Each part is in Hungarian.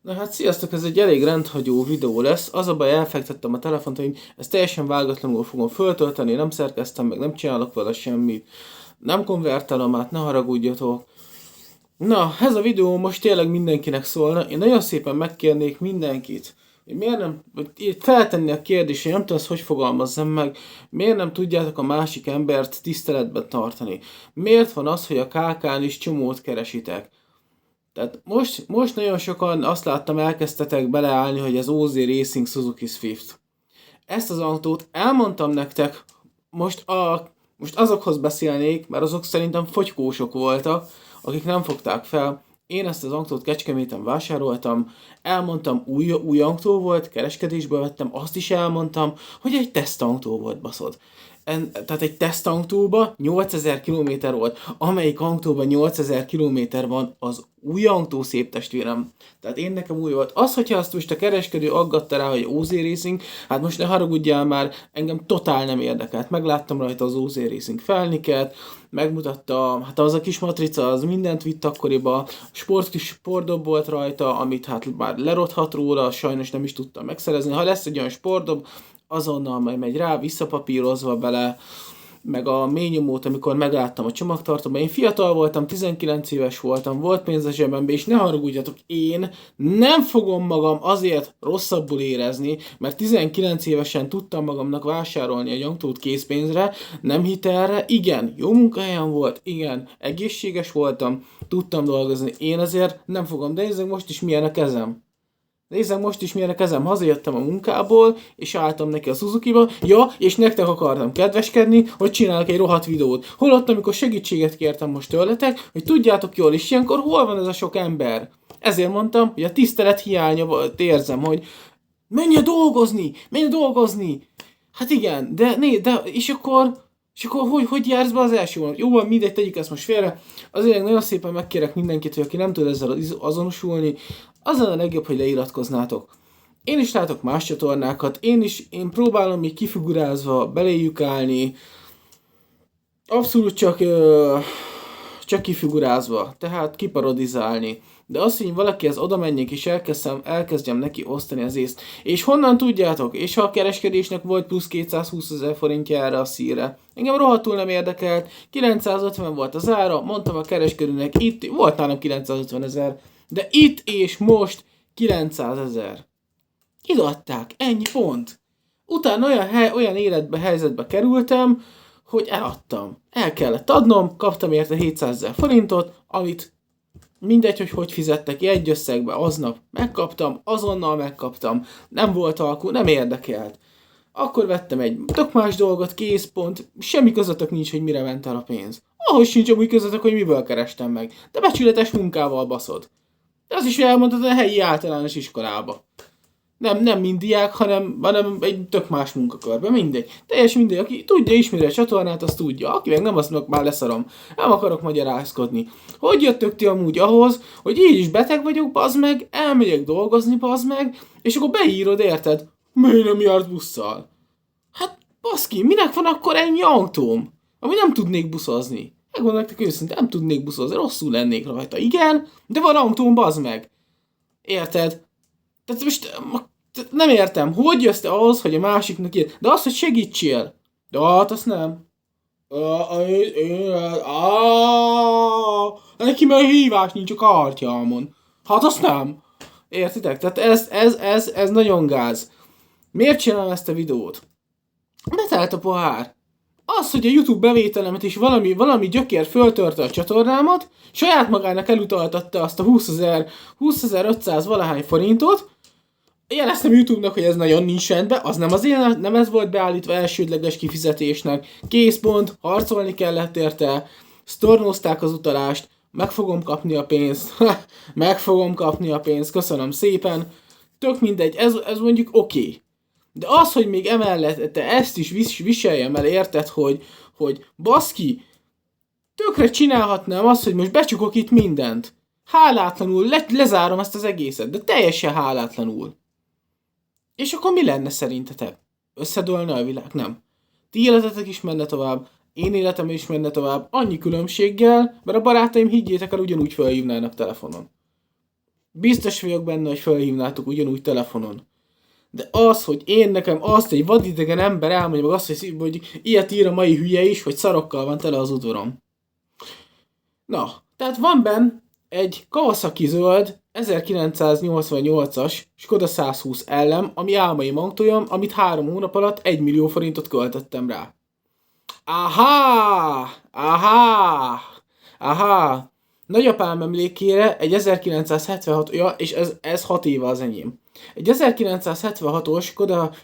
Na hát sziasztok, ez egy elég rendhagyó videó lesz. Az a baj, elfektettem a telefont, hogy ezt teljesen vágatlanul fogom föltölteni, nem szerkeztem meg, nem csinálok vele semmit. Nem konvertálom át, ne haragudjatok. Na, ez a videó most tényleg mindenkinek szólna. Én nagyon szépen megkérnék mindenkit, hogy miért nem, hogy feltenni a kérdést, hogy nem tudom, hogy fogalmazzam meg, miért nem tudjátok a másik embert tiszteletben tartani. Miért van az, hogy a KK-n is csomót keresitek? Tehát most nagyon sokan azt láttam, elkezdtetek beleállni, hogy ez OZ Racing Suzuki Swift. Ezt az autót elmondtam nektek, most azokhoz beszélnék, mert azok szerintem fogykósok voltak, akik nem fogták fel. Én ezt az autót Kecskeméten vásároltam, elmondtam, új autó volt, kereskedésből vettem, azt is elmondtam, hogy egy tesztautó volt, baszod. Tehát egy tesztautóba 8000 km volt. Amelyik autóban 8000 km van, az új autó, szép testvérem. Tehát én nekem új volt. Az, hogyha azt most a kereskedő aggatta rá, hogy OZ Racing, hát most ne haragudjál már, engem totál nem érdekelt. Megláttam rajta az OZ Racing felniket, megmutatta, hát az a kis matrica, az mindent vitt akkoriba, sportdob volt rajta, amit hát már lerothat róla, sajnos nem is tudtam megszerezni. Ha lesz egy olyan sportdob, azonnal majd megy rá, visszapapírozva bele, meg a mélynyomót, amikor megláttam a csomagtartóban. Én fiatal voltam, 19 éves voltam, volt pénz a zsebembe, és ne haragudjatok, én nem fogom magam azért rosszabbul érezni, mert 19 évesen tudtam magamnak vásárolni egy autót készpénzre, nem hitelre, igen, jó munkahelyen volt, igen, egészséges voltam, tudtam dolgozni, én azért nem fogom, de nézzük most is milyen a kezem. Nézzem most is milyen a kezem, hazajöttem a munkából, és álltam neki a Suzuki-ba, ja, és nektek akartam kedveskedni, hogy csinálok egy rohadt videót. Holott, amikor segítséget kértem most tőletek, hogy tudjátok jól is, ilyenkor hol van ez a sok ember? Ezért mondtam, hogy a tisztelet hiánya érzem, hogy menj dolgozni! Hát igen, és akkor hogy jársz be az első vonat? Jó, mindegy, tegyük ezt most félre. Azért nagyon szépen megkérek mindenkit, hogy aki nem tud ezzel azonosulni, az lenne a legjobb, hogy leiratkoznátok. Én is látok más csatornákat, én próbálom így kifigurázva beléjük állni, abszolút csak kifigurázva, tehát kiparodizálni. De az, hogy valaki ez oda menjek és elkezdjem neki osztani az észt. És honnan tudjátok? És ha a kereskedésnek volt plusz 220 000 forintja erre a szíre. Engem rohadtul nem érdekelt, 950 volt az ára, mondtam a kereskedőnek, itt volt nálam 950 000, de itt és most 900 000. Idatták, ennyi pont. Utána olyan helyzetbe kerültem, hogy eladtam. El kellett adnom, kaptam érte 700 000 forintot, amit mindegy, hogy fizettek ki egy összegbe, aznap megkaptam, azonnal megkaptam, nem volt alkú, nem érdekelt. Akkor vettem egy tök más dolgot, kész, pont, semmi közöttök nincs, hogy mire ment el a pénz. Ahhoz sincs amúgy közöttök, hogy miből kerestem meg, de becsületes munkával baszod. De az is elmondtad a helyi általános iskolába. Nem mind diák, hanem egy tök más munkakörben, mindegy. Teljes mindegy, aki tudja, ismeri a csatornát, azt tudja. Aki meg nem, azt már leszarom. Nem akarok magyarázkodni. Hogy jöttök ti amúgy ahhoz, hogy így is beteg vagyok, bazd meg, elmegyek dolgozni, bazd meg, és akkor beírod, érted? Miért nem járt busszal? Hát, baszki, minek van akkor ennyi autóm? Ami nem tudnék buszozni. Megmondom nektek őszintén, nem tudnék buszozni, rosszul lennék rajta. Igen, de van autóm, bazd meg. Érted? Tehát most nem értem, hogy jössz te ahhoz, hogy a másiknak ír. De az, hogy segítsél. De hát azt nem. Neki már hívás nincs a kártyámon. Hát azt nem. Értitek? Tehát ez nagyon gáz. Miért csinálom ezt a videót? Betelt a pohár. Az, hogy a YouTube bevételemet is valami gyökér föltörte a csatornámat, saját magának elutaltatta azt a 20.500 valahány forintot, jeleztem YouTube-nak, hogy ez nagyon nincs rendben, az nem ez volt beállítva elsődleges kifizetésnek. Készpont, harcolni kellett érte, sztornozták az utalást, meg fogom kapni a pénzt, köszönöm szépen. Tök mindegy, ez mondjuk oké. De az, hogy még emellett te ezt is viseljem el, érted, hogy baszki, tökre csinálhatnám azt, hogy most becsukok itt mindent. Hálátlanul lezárom ezt az egészet, de teljesen hálátlanul. És akkor mi lenne szerintetek? Összedőlne a világ? Nem. Ti életetek is menne tovább, én életem is menne tovább, annyi különbséggel, mert a barátaim, higgyétek el, ugyanúgy felhívnának telefonon. Biztos vagyok benne, hogy felhívnátok ugyanúgy telefonon. De az, hogy én nekem azt egy vadidegen ember elmondja meg azt, hogy ilyet ír a mai hülye is, hogy szarokkal van tele az udvarom. Na, tehát van benne egy Kawasaki zöld 1988-as Skoda 120 LM, ami álmaim autója, amit 3 hónap alatt 1 millió forintot költöttem rá. Aha! Aha! Aha! Nagyapám emlékére egy 1976, ja, és ez 6 éve az enyém. Egy 1976-os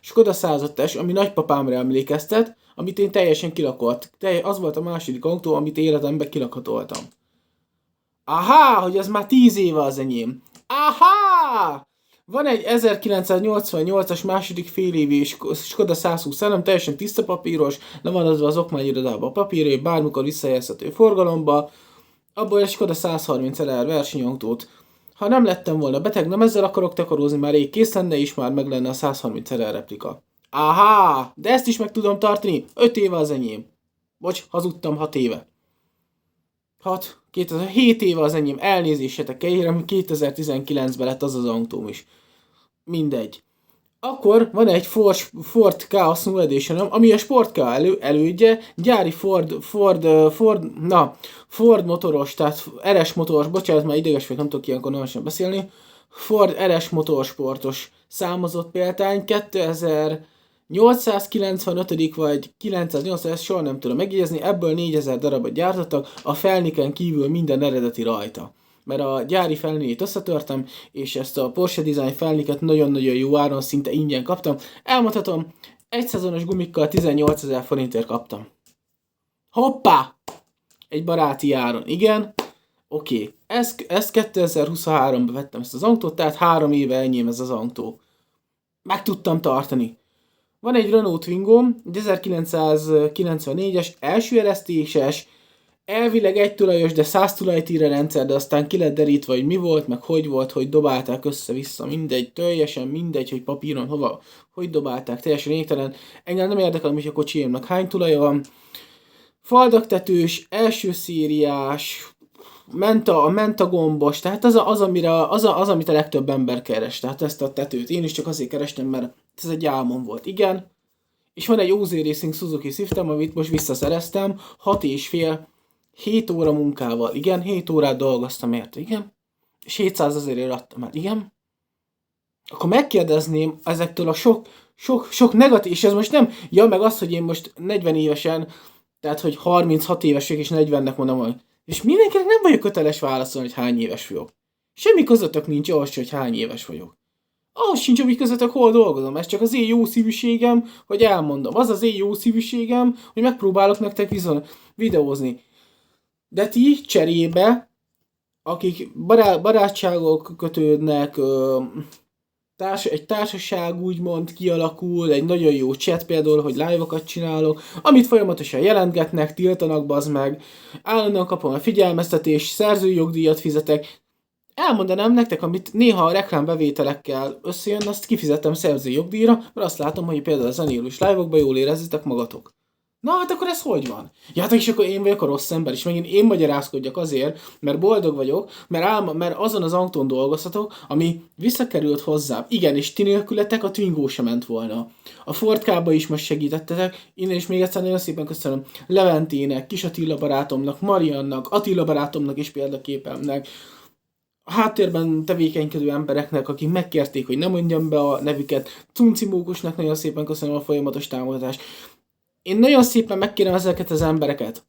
Skoda 105-es, ami nagypapámra emlékeztet, amit én teljesen kilakolt. Az volt a második autó, amit életemben kilakatoltam. Aha, hogy az már 10 éve az enyém. Aha! Van egy 1988-as második félévi Skoda 120 nem teljesen tiszta papíros, le van adva az okmányirodába a papírja, bármikor visszajelzhető forgalomba, abból egy Skoda 130 LR versenyautót. Ha nem lettem volna beteg, nem ezzel akarok takarózni, már rég kész lenne, és már meg lenne a 130 LR replika. Aha, de ezt is meg tudom tartani, 5 éve az enyém. Bocs, hazudtam, 6 éve. 7 éve az enyém, elnézésetek kérem, 2019-ben lett az autóm is. Mindegy. Akkor van egy Ford Ka Snow Edition, ami a Sport Ka elődje, gyári Ford motoros, tehát RS motoros, bocsánat, már ideges vagyok, nem tudok ilyenkor nagyon sem beszélni, Ford RS motorsportos számozott példány, 2895. vagy 980, ezt soha nem tudom megjegyezni, ebből 4000 darabot gyártottak, a felniken kívül minden eredeti rajta. Mert a gyári felnikét összetörtem, és ezt a Porsche Design felniket nagyon-nagyon jó áron, szinte ingyen kaptam. Elmondhatom, egy szezonos gumikkal 18 000 forintért kaptam. Hoppá! Egy baráti áron, igen. Oké. Ezt 2023-ban vettem ezt az autót, tehát 3 éve enyém ez az autó. Meg tudtam tartani. Van egy Renault Twingom, 1994-es, első eresztéses, elvileg egy tulajos, de 100 tulajtírre rendszer, de aztán ki lett derítve, hogy mi volt, meg hogy dobálták össze-vissza, mindegy, teljesen mindegy, hogy papíron hova, hogy dobálták, teljesen lényegtelen. Engem nem érdekel, hogy a kocsiémnak hány tulaja van. Faldaktetős, első szériás, a menta gombos, tehát az, amit a legtöbb ember keres, tehát ezt a tetőt. Én is csak azért kerestem, mert ez egy álmom volt, igen. És van egy OZ Racing Suzuki Swiftem, amit most visszaszereztem, 7 óra munkával, igen, 7 órát dolgoztam érte, igen. És 700 000-ért adtam el, igen. Akkor megkérdezném ezektől a sok negatív, és ez most nem, meg az, hogy én most 40 évesen, tehát hogy 36 évesek és 40-nek mondom, hogy és mindenkinek nem vagyok köteles válaszolni, hogy hány éves vagyok. Semmi közöttök nincs ahhoz, hogy hány éves vagyok. Ahhoz sincs, hogy közöttök hol dolgozom. Ez csak az én jó szívűségem, hogy elmondom. Az az én jó szívűségem, hogy megpróbálok nektek videózni. De ti cserébe, akik barátságok kötődnek, egy társaság úgymond kialakul, egy nagyon jó chat például, hogy live-okat csinálok, amit folyamatosan jelentgetnek, tiltanak, bazd meg, állandóan kapom a figyelmeztetés, szerzői jogdíjat fizetek, elmondanám nektek, amit néha a reklámbevételekkel összejön, azt kifizettem szerzői jogdíjra, mert azt látom, hogy például a zenélős live-okban jól érezitek magatok. Na hát akkor ez hogy van? Ja, hát és akkor én vagyok a rossz ember, és megint én magyarázkodjak azért, mert boldog vagyok, mert azon az autón dolgozhatok, ami visszakerült hozzám. Igen, és ti nélkületek a Twingo sem ment volna. A Ford Ka-ba is most segítettetek, innen is még egyszer nagyon szépen köszönöm Leventének, Kis Attila barátomnak, Mariannak, Attila barátomnak és példaképemnek, a háttérben tevékenykedő embereknek, akik megkérték, hogy ne mondjam be a nevüket, Cunci Mókusnak nagyon szépen köszönöm a folyamatos támogatást. Én nagyon szépen megkérem ezeket az embereket,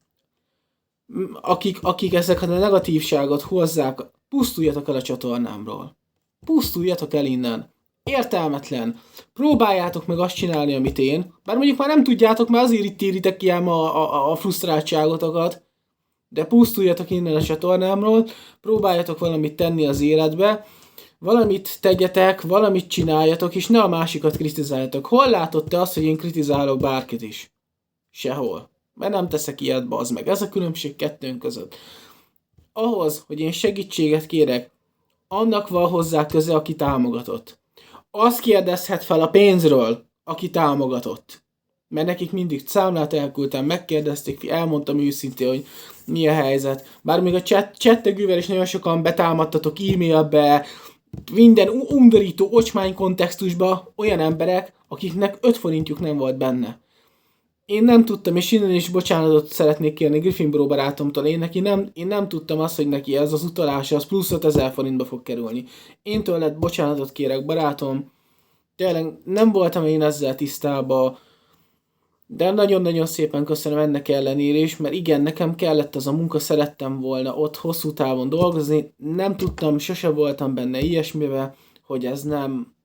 akik ezeket a negatívságot hozzák, pusztuljatok el a csatornámról. Pusztuljatok el innen. Értelmetlen. Próbáljátok meg azt csinálni, amit én. Bár mondjuk már nem tudjátok, mert azért itt éritek ki a frusztráltságotokat. De pusztuljatok innen a csatornámról, próbáljatok valamit tenni az életbe, valamit tegyetek, valamit csináljatok, és ne a másikat kritizáljatok. Hol látod te azt, hogy én kritizálok bárkit is? Sehol. Mert nem teszek ilyet, bazd meg. Ez a különbség kettőnk között. Ahhoz, hogy én segítséget kérek, annak van hozzá köze, aki támogatott. Azt kérdezhet fel a pénzről, aki támogatott. Mert nekik mindig számlát elküldtem, megkérdezték, elmondtam őszintén, hogy mi a helyzet. Bár még a csettegővel is nagyon sokan betámadtatok e-mailbe, minden undorító ocsmány kontextusba olyan emberek, akiknek 5 forintjuk nem volt benne. Én nem tudtam, és innen is bocsánatot szeretnék kérni Gryffindor barátomtól, én nem tudtam azt, hogy neki ez az utalása, az plusz 5000 forintba fog kerülni. Én tőled bocsánatot kérek, barátom, tényleg nem voltam én ezzel tisztában, de nagyon-nagyon szépen köszönöm ennek ellenére is, mert igen, nekem kellett az a munka, szerettem volna ott hosszú távon dolgozni, nem tudtam, sose voltam benne ilyesmivel, hogy ez nem,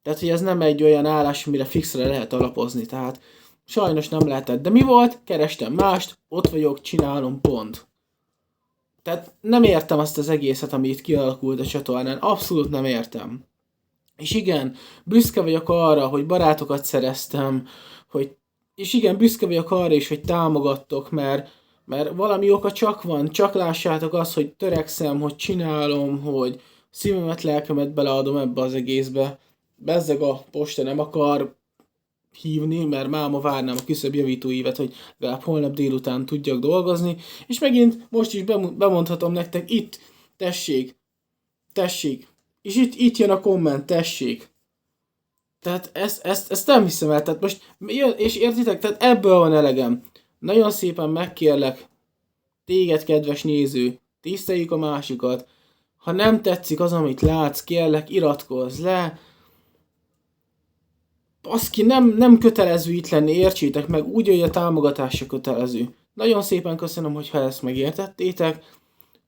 tehát hogy ez nem egy olyan állás, mire fixre lehet alapozni, tehát sajnos nem lehetett. De mi volt? Kerestem mást, ott vagyok, csinálom, pont. Tehát nem értem azt az egészet, ami itt kialakult a csatornán, abszolút nem értem. És igen, büszke vagyok arra, hogy barátokat szereztem, és igen, büszke vagyok arra is, hogy támogattok, mert valami oka csak van, csak lássátok azt, hogy törekszem, hogy csinálom, hogy szívemet, lelkemet beleadom ebbe az egészbe. Bezzeg a posta nem akar hívni, mert máma várnám a küszöbb javítóívet, hogy legalább holnap délután tudjak dolgozni, és megint most is bemondhatom nektek, itt, tessék, és itt jön a komment, tessék. Tehát ezt nem hiszem el, tehát most, és értitek, tehát ebből van elegem. Nagyon szépen megkérlek, téged, kedves néző, tiszteljük a másikat, ha nem tetszik az, amit látsz, kérlek, iratkozz le, baszki, nem kötelező itt lenni, értsétek meg, úgy, hogy a támogatásra kötelező. Nagyon szépen köszönöm, hogyha ezt megértettétek,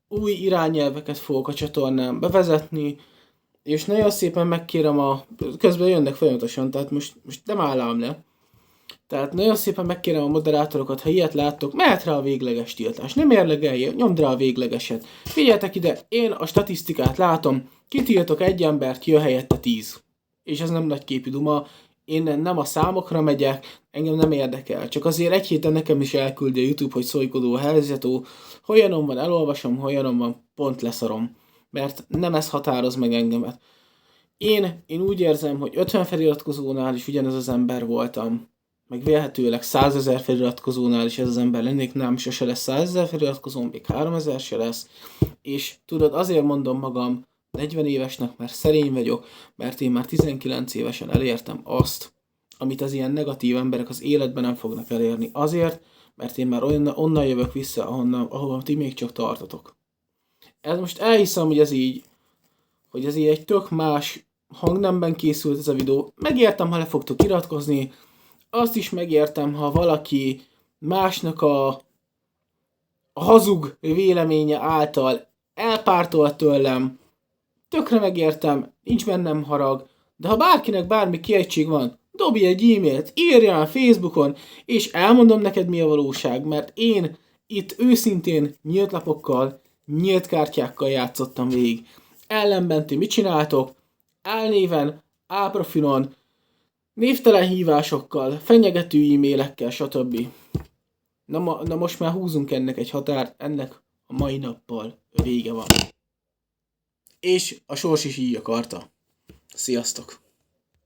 új irányelveket fogok a csatornán bevezetni, és nagyon szépen megkérem közben jönnek folyamatosan, tehát most nem állám le. Tehát nagyon szépen megkérem a moderátorokat, ha ilyet láttok, mehet rá a végleges tiltás. Nem érlegelje, nyomd rá a véglegeset. Figyeljetek ide, én a statisztikát látom, kitiltok egy embert, jön helyette 10. És ez nem nagy képű duma, én nem a számokra megyek, engem nem érdekel. Csak azért egy héten nekem is elküldi a YouTube, hogy szojkodó helyzetó, olyanom van, elolvasom, olyanom van, pont leszarom. Mert nem ez határoz meg engemet. Én úgy érzem, hogy 50 feliratkozónál is ugyanez az ember voltam, meg vélhetőleg 100 000 feliratkozónál is ez az ember lennék, nem, sose lesz 100 000 feliratkozóm, még 3000 se lesz, és tudod, azért mondom magam 40 évesnek, mert szerény vagyok, mert én már 19 évesen elértem azt, amit az ilyen negatív emberek az életben nem fognak elérni. Azért, mert én már onnan jövök vissza, ahol ti még csak tartotok. Ez most elhiszem, hogy ez így egy tök más hangnemben készült ez a videó. Megértem, ha le fogtok iratkozni, azt is megértem, ha valaki másnak a hazug véleménye által elpártolt tőlem, tökre megértem, nincs bennem harag, de ha bárkinek bármi kiegység van, dobj egy e-mailt, írjál Facebookon, és elmondom neked mi a valóság, mert én itt őszintén nyílt lapokkal, nyílt kártyákkal játszottam végig. Ellenben ti mit csináltok? Álnéven, álprofilon, névtelen hívásokkal, fenyegető e-mailekkel, stb. Na most már húzunk ennek egy határt, ennek a mai nappal vége van. És a sors is így akarta. Sziasztok!